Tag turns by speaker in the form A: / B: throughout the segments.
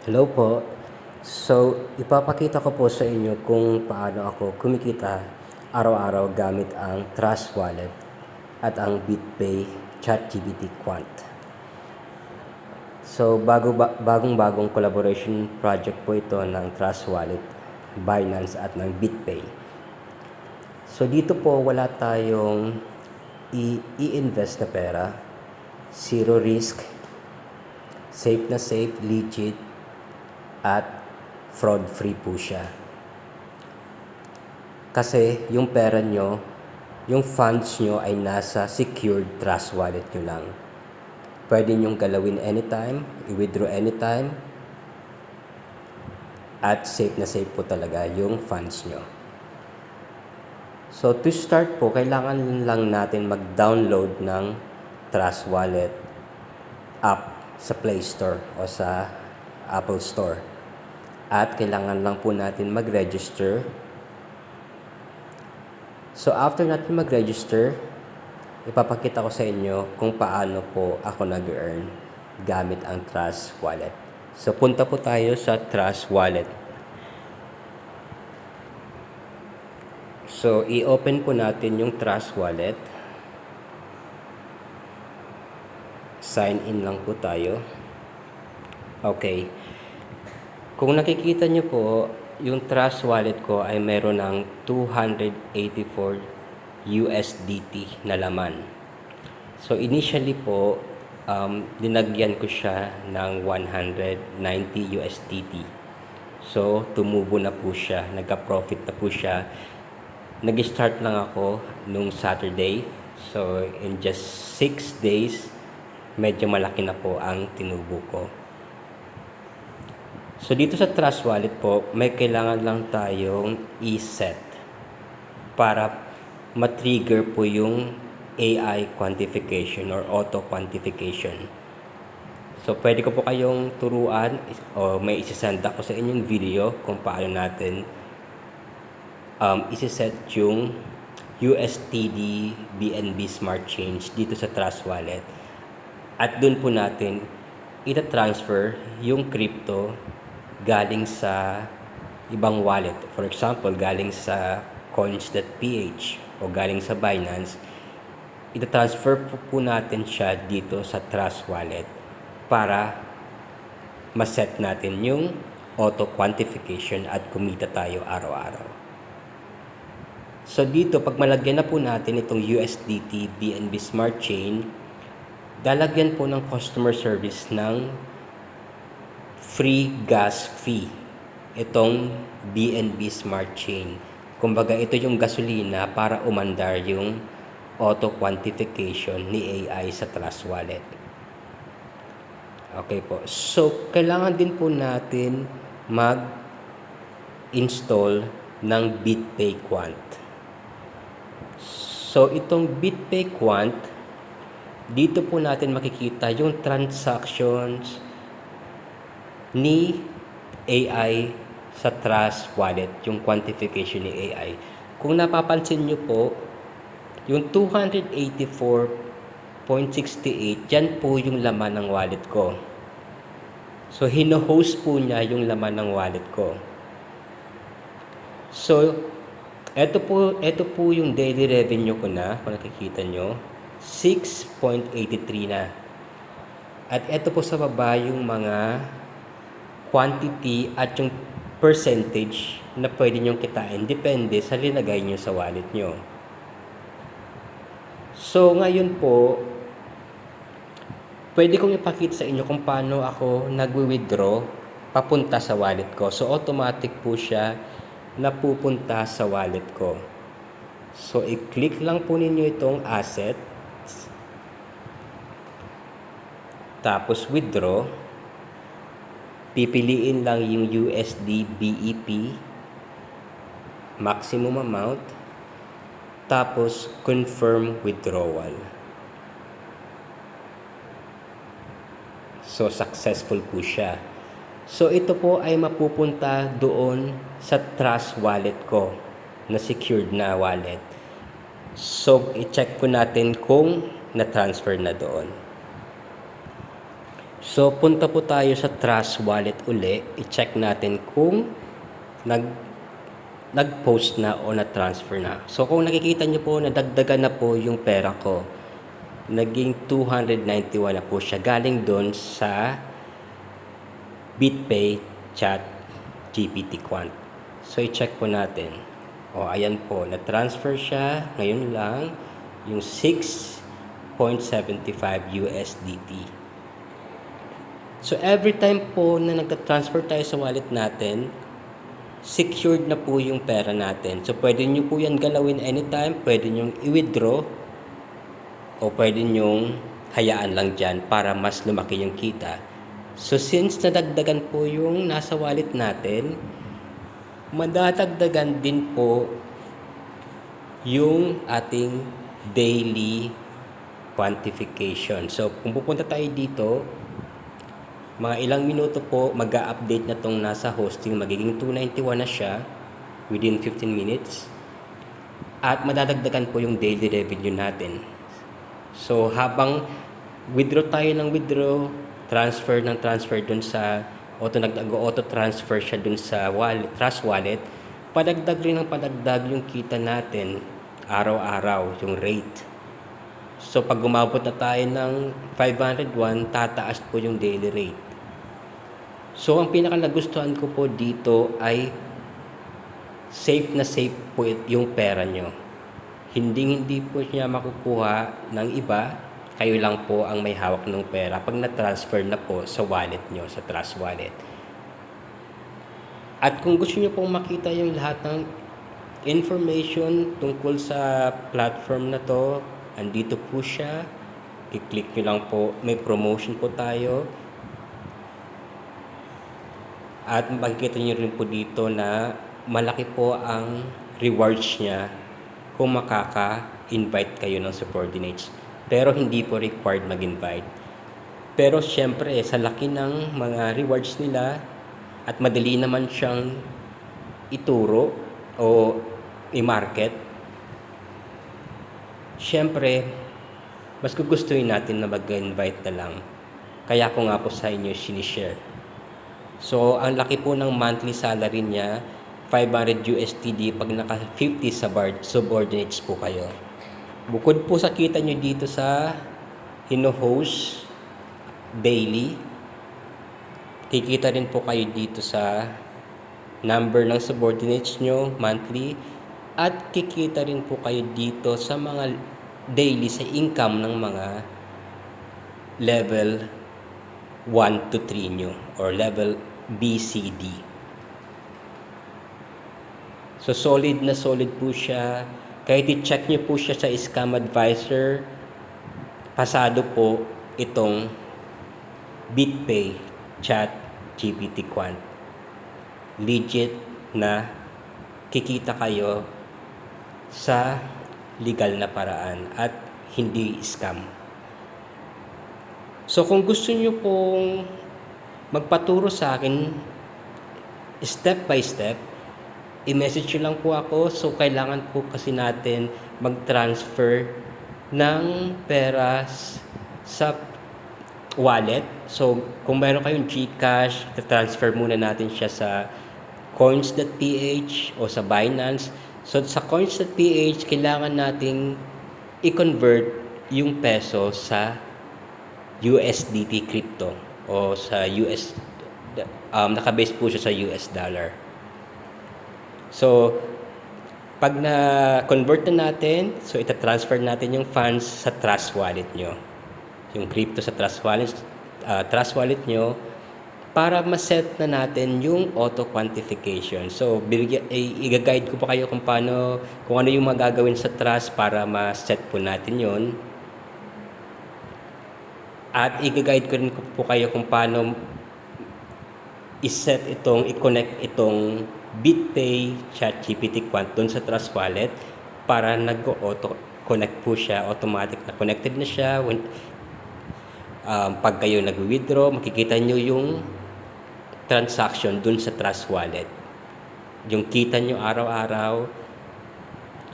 A: Hello po. So, ipapakita ko po sa inyo kung paano ako kumikita araw-araw gamit ang Trust Wallet at ang BitPay ChatGPT Quant. So, bagong-bagong collaboration project po ito ng Trust Wallet, Binance at ng BitPay. So, dito po wala tayong i-invest na pera, zero risk, safe na safe, legit, at fraud-free po siya. Kasi yung pera nyo, yung funds nyo ay nasa secured Trust Wallet nyo lang. Pwede nyong galawin anytime, i-withdraw anytime, at safe na safe po talaga yung funds nyo. So to start po, kailangan lang natin mag-download ng Trust Wallet app sa Play Store o sa Apple Store. At kailangan lang po natin mag-register. So after natin mag-register, ipapakita ko sa inyo kung paano po ako nag-earn gamit ang Trust Wallet. So punta po tayo sa Trust Wallet. So i-open po natin yung Trust Wallet. Sign in lang po tayo. Okay. Kung nakikita nyo po, yung Trust Wallet ko ay meron ng 284 USDT na laman. So initially po, dinagyan ko siya ng 190 USDT. So tumubo na po siya, nagka-profit na po siya. Nag-start lang ako nung Saturday. So in just 6 days, medyo malaki na po ang tinubo ko. So dito sa Trust Wallet po, may kailangan lang tayong i-set para ma-trigger po yung AI quantification or auto quantification. So pwede ko po kayong turuan o may isisend ako sa inyong video kung paano natin isi-set yung USTD BNB Smart Change dito sa Trust Wallet. At dun po natin ita-transfer yung crypto galing sa ibang wallet. For example, galing sa coins.ph o galing sa Binance, ita-transfer po natin siya dito sa Trust Wallet para ma-set natin yung auto quantification at kumita tayo araw-araw. So dito, pag malagyan na po natin itong USDT BNB Smart Chain, dalagyan po ng customer service ng free gas fee itong BNB Smart Chain. Kumbaga ito yung gasolina para umandar yung auto quantification ni AI sa Trust Wallet. Okay po. So kailangan din po natin mag-install ng BitPay Quant. So itong BitPay Quant, dito po natin makikita yung transactions ni AI sa Trust Wallet, yung quantification ni AI. Kung napapansin nyo po, yung 284.68, yan po yung laman ng wallet ko. So, hino-host po niya yung laman ng wallet ko. So, ito po yung daily revenue ko na, kung nakikita nyo, 6.83 na. At ito po sa baba yung mga quantity at yung percentage na pwede nyong kitain depende sa linagay nyo sa wallet nyo. So ngayon po, pwede kong ipakita sa inyo kung paano ako nagwi-withdraw papunta sa wallet ko. So automatic po siya napupunta sa wallet ko. So i-click lang po ninyo itong assets, tapos withdraw. Pipiliin lang yung USD BEP, maximum amount, tapos confirm withdrawal. So, successful po siya. So, ito po ay mapupunta doon sa Trust Wallet ko, na secured na wallet. So, i-check po natin kung na-transfer na doon. So, punta po tayo sa Trust Wallet uli. I-check natin kung nag-post na o na-transfer na. So, kung nakikita nyo po, nadagdagan na po yung pera ko. Naging 291 na po siya. Galing doon sa BitPay Chat GPT Quant. So, i-check po natin. O, ayan po. Na-transfer siya. Ngayon lang. Yung 6.75 USDT. So, every time po na nagta-transfer tayo sa wallet natin, secured na po yung pera natin. So, pwede nyo po yan galawin anytime. Pwede nyo i-withdraw o pwede nyo hayaan lang dyan para mas lumaki yung kita. So, since nadagdagan po yung nasa wallet natin, madadagdagan din po yung ating daily quantification. So, kung pupunta tayo dito, mga ilang minuto po, mag-a-update na tong nasa hosting. Magiging 291 na siya within 15 minutes. At madadagdagan po yung daily revenue natin. So, habang withdraw tayo ng withdraw, transfer ng transfer dun sa auto-transfer siya dun sa wallet, Trust Wallet, padagdag rin ng padagdag yung kita natin araw-araw, yung rate. So, pag gumabot na tayo ng 501, tataas po yung daily rate. So, ang pinaka nagustuhan ko po dito ay safe na safe po yung pera nyo. Hindi po niya makukuha ng iba. Kayo lang po ang may hawak ng pera pag na-transfer na po sa wallet nyo, sa Trust Wallet. At kung gusto nyo pong makita yung lahat ng information tungkol sa platform na to, andito po siya. I-click nyo lang po. May promotion po tayo. At makikita nyo rin po dito na malaki po ang rewards niya kung makaka-invite kayo ng subordinates. Pero hindi po required mag-invite. Pero syempre, sa laki ng mga rewards nila at madali naman siyang ituro o i-market, syempre, mas gugustuhin natin na mag-invite na lang. Kaya ko nga po sa inyo sinishare. So, ang laki po ng monthly salary niya, 500 USD pag naka 50 sa subordinates po kayo. Bukod po sa kita nyo dito sa hino-host daily, kikita rin po kayo dito sa number ng subordinates nyo monthly, at kikita rin po kayo dito sa mga daily sa income ng mga level 1 to 3 nyo or level B, C, D. So, solid na solid po siya. Kahit i-check nyo po siya sa Scam Advisor, pasado po itong BitPay Chat GPT Quant. Legit na kikita kayo sa legal na paraan at hindi scam. So, kung gusto nyo pong magpaturo sa akin step by step, i-message nyo lang po ako. So, kailangan po kasi natin mag-transfer ng pera sa wallet. So, kung meron kayong GCash, transfer muna natin siya sa coins.ph o sa Binance. So, sa coins.ph, kailangan nating i-convert yung peso sa USDT crypto o sa US, nakabase po siya sa US dollar. So, pag na-convert na natin, so ita-transfer natin yung funds sa Trust Wallet nyo. Yung crypto sa Trust Wallet nyo para ma-set na natin yung auto-quantification. So, i-guide ko pa kayo kung ano yung magagawin sa Trust para ma-set po natin yon. At i-guide ko rin po kayo kung paano i-connect itong BitPay Chat GPT Quant doon sa Trust Wallet para nag-auto-connect po siya, automatic na connected na siya. Pag kayo nag-withdraw, makikita nyo yung transaction doon sa Trust Wallet. Yung kita nyo araw-araw,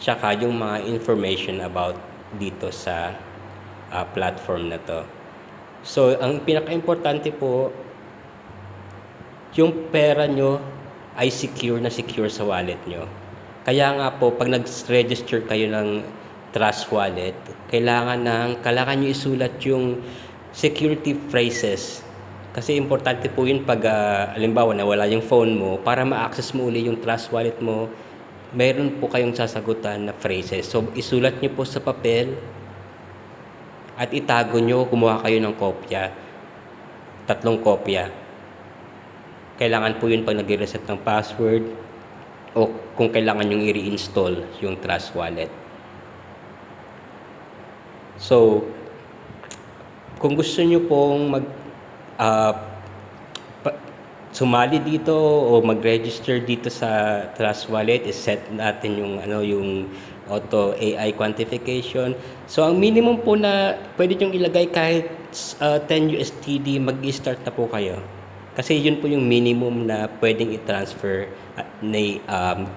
A: tsaka yung mga information about dito sa platform na to. So, ang pinaka-importante po, yung pera nyo ay secure sa wallet nyo. Kaya nga po, pag nag-register kayo ng Trust Wallet, kailangan nyo isulat yung security phrases. Kasi importante po yun pag, halimbawa, nawala yung phone mo, para ma-access mo uli yung Trust Wallet mo, mayroon po kayong sasagutan na phrases. So, isulat nyo po sa papel at itago nyo, kumuha kayo ng kopya. 3 kopya. Kailangan po yun pag nag-reset ng password o kung kailangan yung i-reinstall yung Trust Wallet. So, kung gusto nyo pong sumali dito o mag-register dito sa Trust Wallet, is-set natin yung auto AI quantification. So, ang minimum po na pwede nyong ilagay kahit 10 USDD, mag-start na po kayo. Kasi yun po yung minimum na pwedeng i-transfer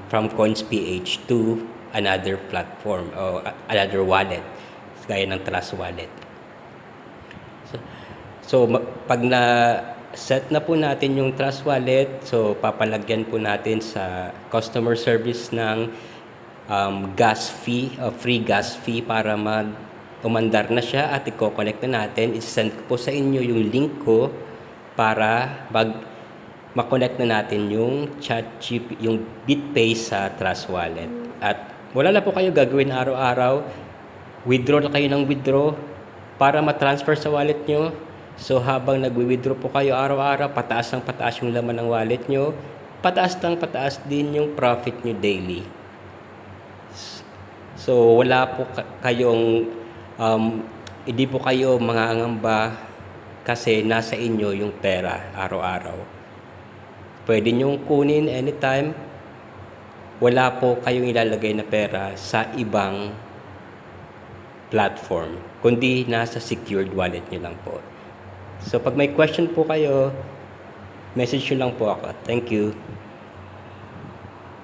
A: from CoinsPH to another platform o another wallet, gaya ng Trust Wallet. So pag na-set na po natin yung Trust Wallet, so papalagyan po natin sa customer service ng gas fee, free gas fee para umandar na siya at i-connect na natin. I-send ko po sa inyo yung link ko para ma-connect na natin yung yung BitPay sa Trust Wallet. At wala na po kayo gagawin araw-araw. Withdraw na kayo ng withdraw para ma-transfer sa wallet nyo. So habang nagwi-withdraw po kayo araw-araw, pataas ng pataas yung laman ng wallet nyo, pataas ng pataas din yung profit nyo daily. So wala po kayong hindi po kayo mangangamba kasi nasa inyo yung pera araw-araw. Pwede nyong kunin anytime. Wala po kayong ilalagay na pera sa ibang platform, kundi nasa secured wallet nyo lang po. So pag may question po kayo, message nyo lang po ako. Thank you.